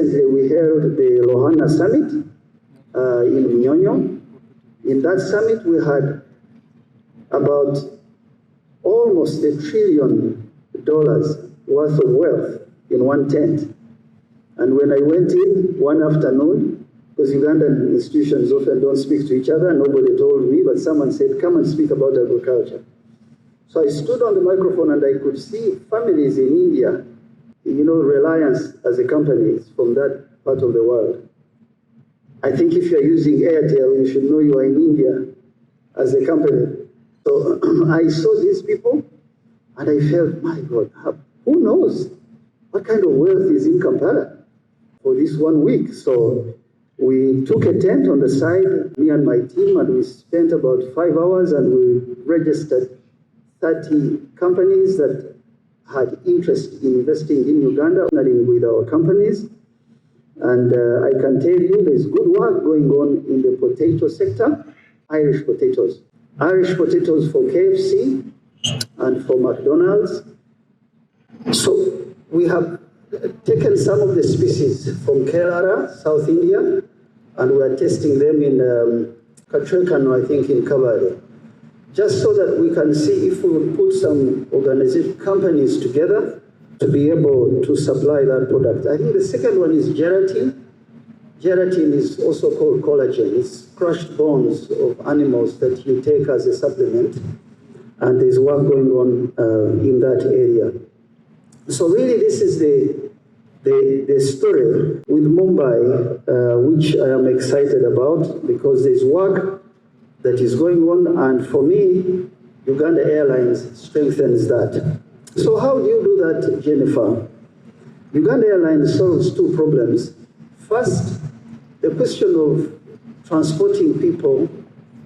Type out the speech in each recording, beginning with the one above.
recently we held the Lohana Summit in Nyonyo. In that summit, we had about almost $1 trillion worth of wealth in one tent. And when I went in one afternoon, because Ugandan institutions often don't speak to each other, nobody told me, but someone said, come and speak about agriculture. So I stood on the microphone and I could see families in India, you know, Reliance as a company is from that part of the world. I think if you're using Airtel, you should know you are in India as a company. So I saw these people and I felt, my God, who knows what kind of wealth is in Kampala for this 1 week? So we took a tent on the side, me and my team, and we spent about 5 hours and we registered 30 companies that had interest in investing in Uganda, partnering with our companies. And I can tell you there's good work going on in the potato sector, Irish potatoes. Irish potatoes for KFC and for McDonald's. So we have taken some of the species from Kerala, South India, and we are testing them in Kachrekano, I think in Kabale, just so that we can see if we would put some organization companies together to be able to supply that product. I think the second one is gelatin. Gelatin is also called collagen. It's crushed bones of animals that you take as a supplement, and there's work going on in that area. So really this is the story with Mumbai, which I am excited about because there's work that is going on, and for me, Uganda Airlines strengthens that. So how do you do that, Jennifer? Uganda Airlines solves two problems. First, the question of transporting people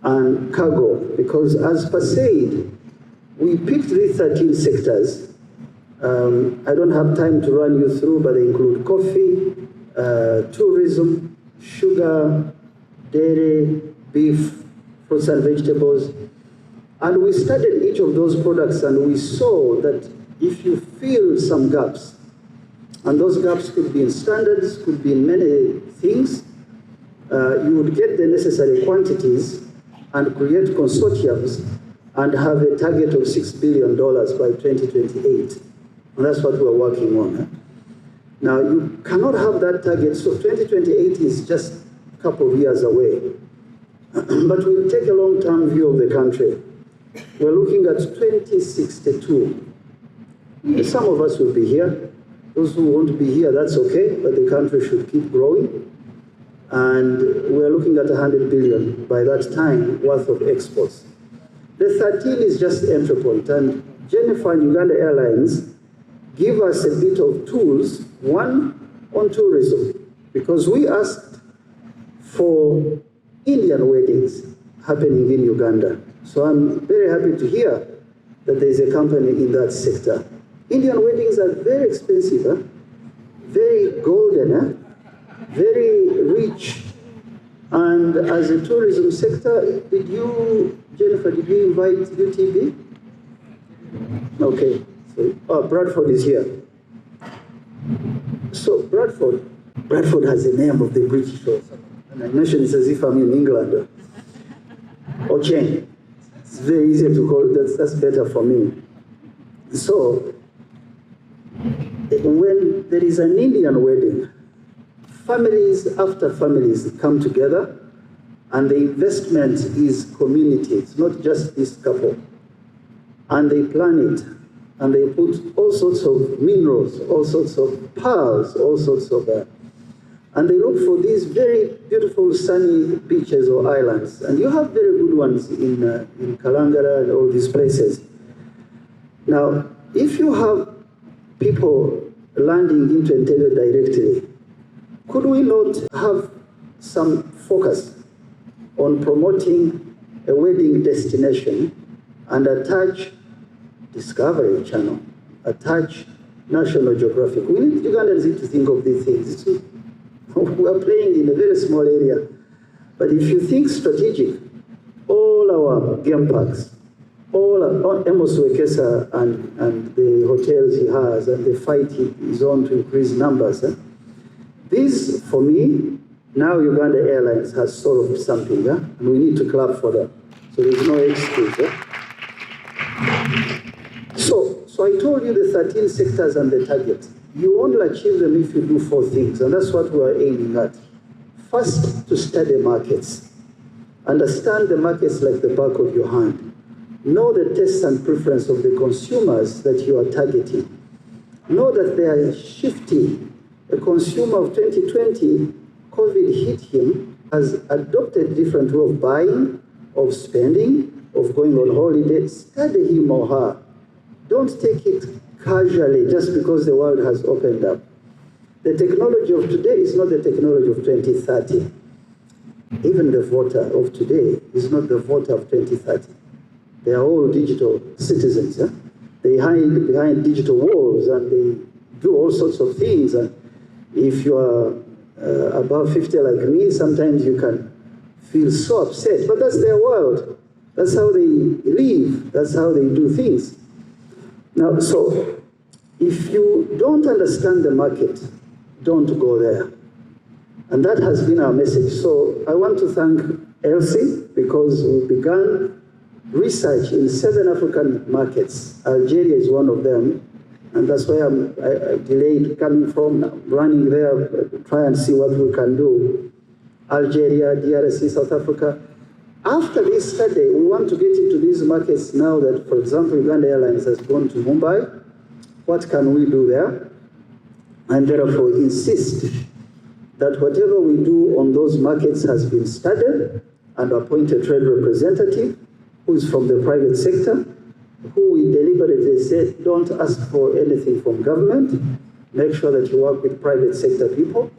and cargo, because as per said, we picked these 13 sectors. I don't have time to run you through, but they include coffee, tourism, sugar, dairy, beef, fruits and vegetables. And we studied each of those products and we saw that if you fill some gaps, and those gaps could be in standards, could be in many things, you would get the necessary quantities and create consortiums and have a target of $6 billion by 2028. And that's what we're working on. Now, you cannot have that target, so 2028 is just a couple of years away. But we'll take a long-term view of the country. We're looking at 2062. Some of us will be here. Those who won't be here, that's okay, but the country should keep growing. And we're looking at 100 billion by that time worth of exports. The 13 is just the entry point. And Jennifer and Uganda Airlines give us a bit of tools, one on tourism, because we asked for Indian weddings happening in Uganda. So I'm very happy to hear that there is a company in that sector. Indian weddings are very expensive, very golden, very rich. And as a tourism sector, did you, Jennifer, did you invite UTB? Okay, so Bradford is here. So Bradford has the name of the British also. And I mention it as if I'm in England. Ochen. It's very easy to call, that's better for me. So, when there is an Indian wedding, families after families come together, and the investment is community. It's not just this couple. And they plan it, and they put all sorts of minerals, all sorts of pearls, all sorts of and they look for these very beautiful sunny beaches or islands. And you have very good ones in Kalangara and all these places. Now, if you have people landing into Entebbe directly, could we not have some focus on promoting a wedding destination and attach Discovery Channel, attach National Geographic? We need Ugandans to think of these things. We are playing in a very small area. But if you think strategic, all our game parks, all Amos Wekesa and the hotels he has and the fight he is on to increase numbers, This, for me, now Uganda Airlines has solved something, yeah? And we need to clap for that. So there's no excuse. Yeah? So I told you the 13 sectors and the target. You only achieve them if you do 4 things, and that's what we are aiming at. First, to study markets. Understand the markets like the back of your hand. Know the tastes and preference of the consumers that you are targeting. Know that they are shifting. A consumer of 2020, COVID hit him, has adopted different way of buying, of spending, of going on holiday. Study him or her. Don't take it casually just because the world has opened up. The technology of today is not the technology of 2030. Even the voter of today is not the voter of 2030. They are all digital citizens. Yeah? They hide behind digital walls and they do all sorts of things. And if you are above 50 like me, sometimes you can feel so upset. But that's their world. That's how they live. That's how they do things. Now, so if you don't understand the market, don't go there. And that has been our message. So I want to thank Elsie because we began research in 7 African markets. Algeria is one of them. And that's where I delayed coming from, running there, try and see what we can do. Algeria, DRC, South Africa. After this study, we want to get into these markets now that, for example, Uganda Airlines has gone to Mumbai. What can we do there? And therefore insist that whatever we do on those markets has been studied and appoint a trade representative who is from the private sector, who we deliberately said, don't ask for anything from government. Make sure that you work with private sector people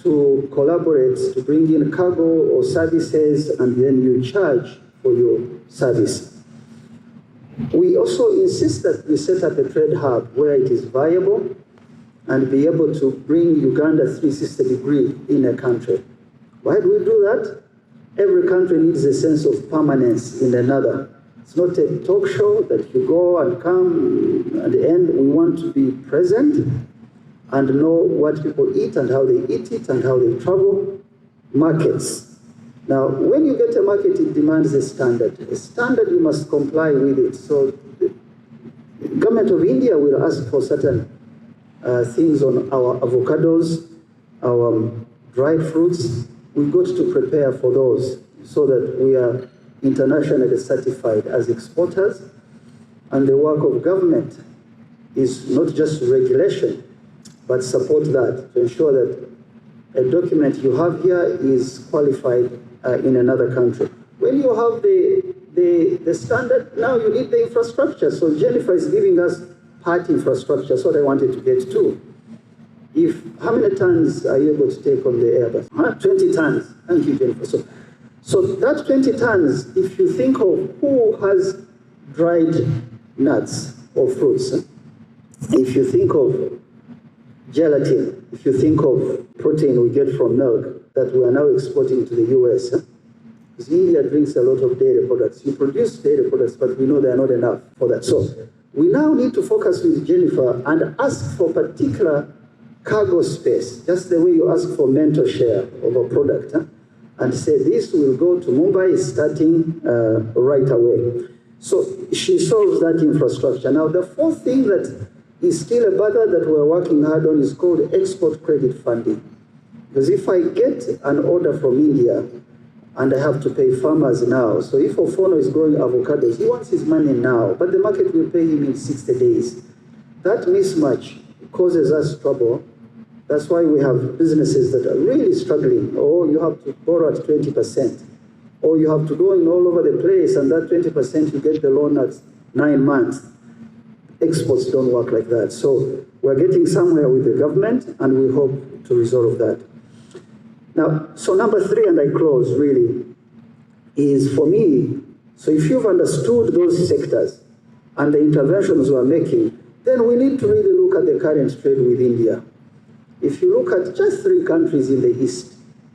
to collaborate, to bring in cargo or services, and then you charge for your service. We also insist that we set up a trade hub where it is viable and be able to bring Uganda 360-degree in a country. Why do we do that? Every country needs a sense of permanence in another. It's not a talk show that you go and come at the end. We want to be present and know what people eat and how they eat it and how they travel. Markets. Now, when you get a market, it demands a standard. A standard, you must comply with it. So the government of India will ask for certain things on our avocados, our dried fruits. We've got to prepare for those so that we are internationally certified as exporters. And the work of government is not just regulation, but support that to ensure that a document you have here is qualified in another country. When you have the standard, now you need the infrastructure. So Jennifer is giving us part infrastructure. That's what I wanted to get to. How many tons are you able to take on the Airbus? 20 tons. Thank you, Jennifer. So that 20 tons, if you think of who has dried nuts or fruits, if you think of gelatin, if you think of protein we get from milk that we are now exporting to the US, because India drinks a lot of dairy products. You produce dairy products, but we know they are not enough for that. So we now need to focus with Jennifer and ask for particular cargo space, just the way you ask for mentor share of a product, and say this will go to Mumbai starting right away. So she solves that infrastructure. Now the fourth thing that is still a battle that we're working hard on is called export credit funding. Because if I get an order from India and I have to pay farmers now, so if Ofono is growing avocados, he wants his money now, but the market will pay him in 60 days. That mismatch causes us trouble. That's why we have businesses that are really struggling. Or you have to borrow at 20%. Or you have to go in all over the place, and that 20% you get the loan at 9 months. Exports don't work like that. So we're getting somewhere with the government, and we hope to resolve that. Now, so number 3, and I close really, is for me, so if you've understood those sectors and the interventions we're making, then we need to really look at the current trade with India. If you look at just 3 countries in the East,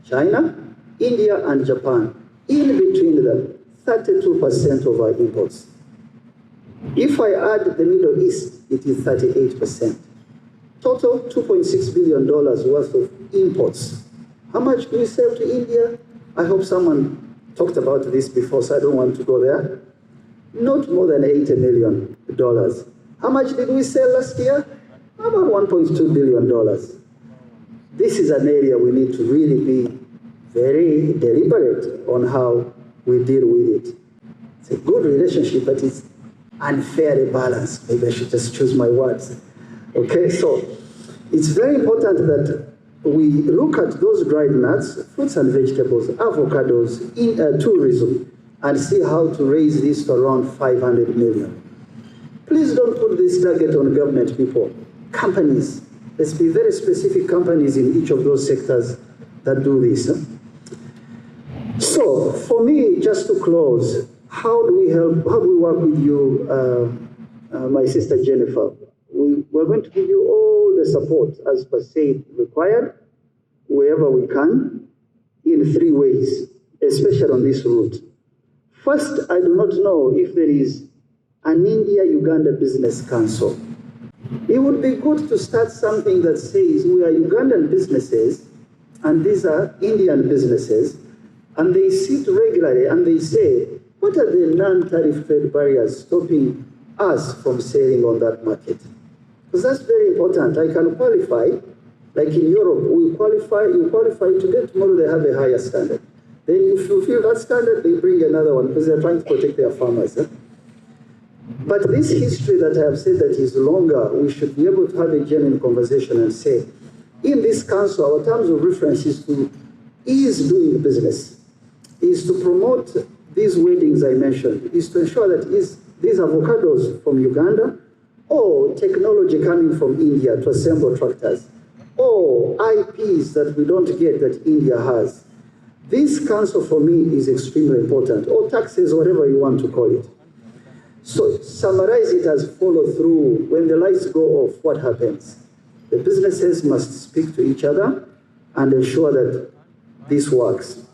China, India, and Japan, in between them, 32% of our imports. If I add the Middle East, it is 38%. Total $2.6 billion worth of imports. How much do we sell to India? I hope someone talked about this before, so I don't want to go there. Not more than $80 million. How much did we sell last year? About $1.2 billion. This is an area we need to really be very deliberate on how we deal with it. It's a good relationship, but it's unfairly balanced. Maybe I should just choose my words. Okay, so it's very important that we look at those dried nuts, fruits and vegetables, avocados, in tourism, and see how to raise this to around 500 million. Please don't put this target on government people. Companies, let's be very specific companies in each of those sectors that do this. So, for me, just to close, how do we work with you, my sister Jennifer? We're going to give you all the support as per se required, wherever we can, in 3 ways, especially on this route. First, I do not know if there is an India-Uganda Business Council. It would be good to start something that says we are Ugandan businesses and these are Indian businesses, and they sit regularly and they say, what are the non-tariff trade barriers stopping us from selling on that market? Because that's very important. I can qualify, like in Europe, you qualify today, tomorrow they have a higher standard. Then if you fulfill that standard, they bring another one because they're trying to protect their farmers. But this history that I have said that is longer, we should be able to have a genuine conversation and say, in this council, our terms of reference is to ease doing business, is to promote these weddings I mentioned, is to ensure that these avocados from Uganda, or technology coming from India to assemble tractors, or IPs that we don't get that India has. This council for me is extremely important, or taxes, whatever you want to call it. So summarize it as follow through. When the lights go off, what happens? The businesses must speak to each other and ensure that this works.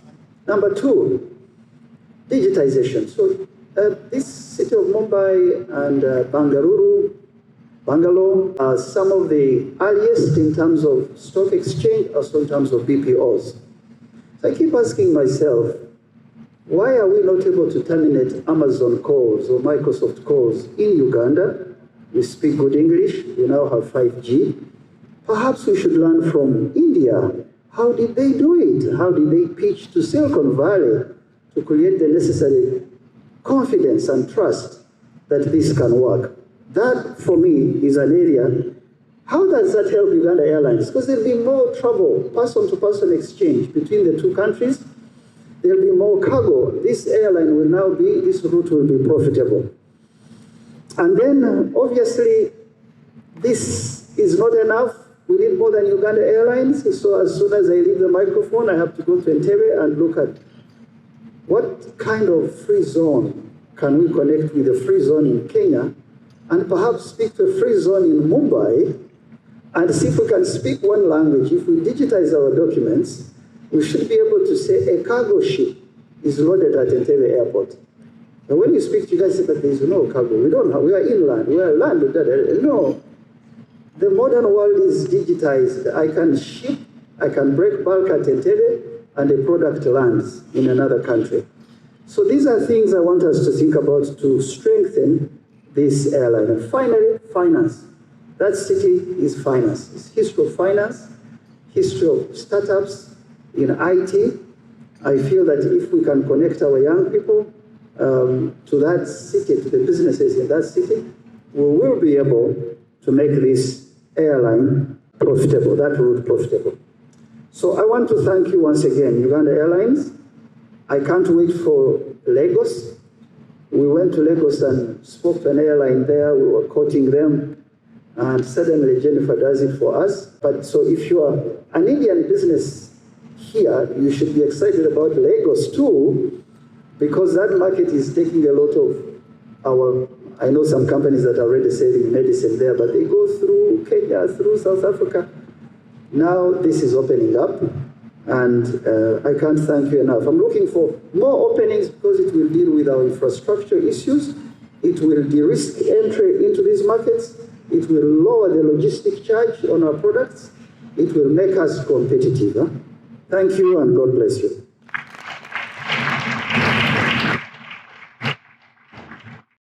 Number 2, digitization. So this city of Mumbai and Bangalore are some of the earliest in terms of stock exchange, also in terms of BPOs. So I keep asking myself, why are we not able to terminate Amazon calls or Microsoft calls in Uganda? We speak good English, we now have 5G. Perhaps we should learn from India. How did they do it? How did they pitch to Silicon Valley to create the necessary confidence and trust that this can work? That, for me, is an area. How does that help Uganda Airlines? Because there'll be more trouble, person-to-person exchange between the two countries. There'll be more cargo. This airline will now be, this route will be profitable. And then, obviously, this is not enough. We need more than Uganda Airlines. So as soon as I leave the microphone, I have to go to Entebbe and look at what kind of free zone can we connect with a free zone in Kenya, and perhaps speak to a free zone in Mumbai, and see if we can speak one language. If we digitize our documents, we should be able to say a cargo ship is loaded at Entebbe Airport. And when you speak to you guys, say that there is no cargo. We don't have, we are inland, we are land. No. The modern world is digitized. I can ship, I can break bulk at Entebbe, and the product lands in another country. So these are things I want us to think about to strengthen this airline. And finally, finance. That city is finance. It's history of finance, history of startups in IT. I feel that if we can connect our young people to that city, to the businesses in that city, we will be able to make this airline profitable, that route profitable. So I want to thank you once again, Uganda Airlines. I can't wait for Lagos. We went to Lagos and spoke to an airline there. We were quoting them, and suddenly Jennifer does it for us. But so if you are an Indian business here, you should be excited about Lagos too, because that market is taking a lot of our, I know some companies that are already selling medicine there, but they go through Kenya, through South Africa. Now this is opening up, and I can't thank you enough. I'm looking for more openings because it will deal with our infrastructure issues. It will de-risk entry into these markets. It will lower the logistic charge on our products. It will make us competitive. Thank you and God bless you.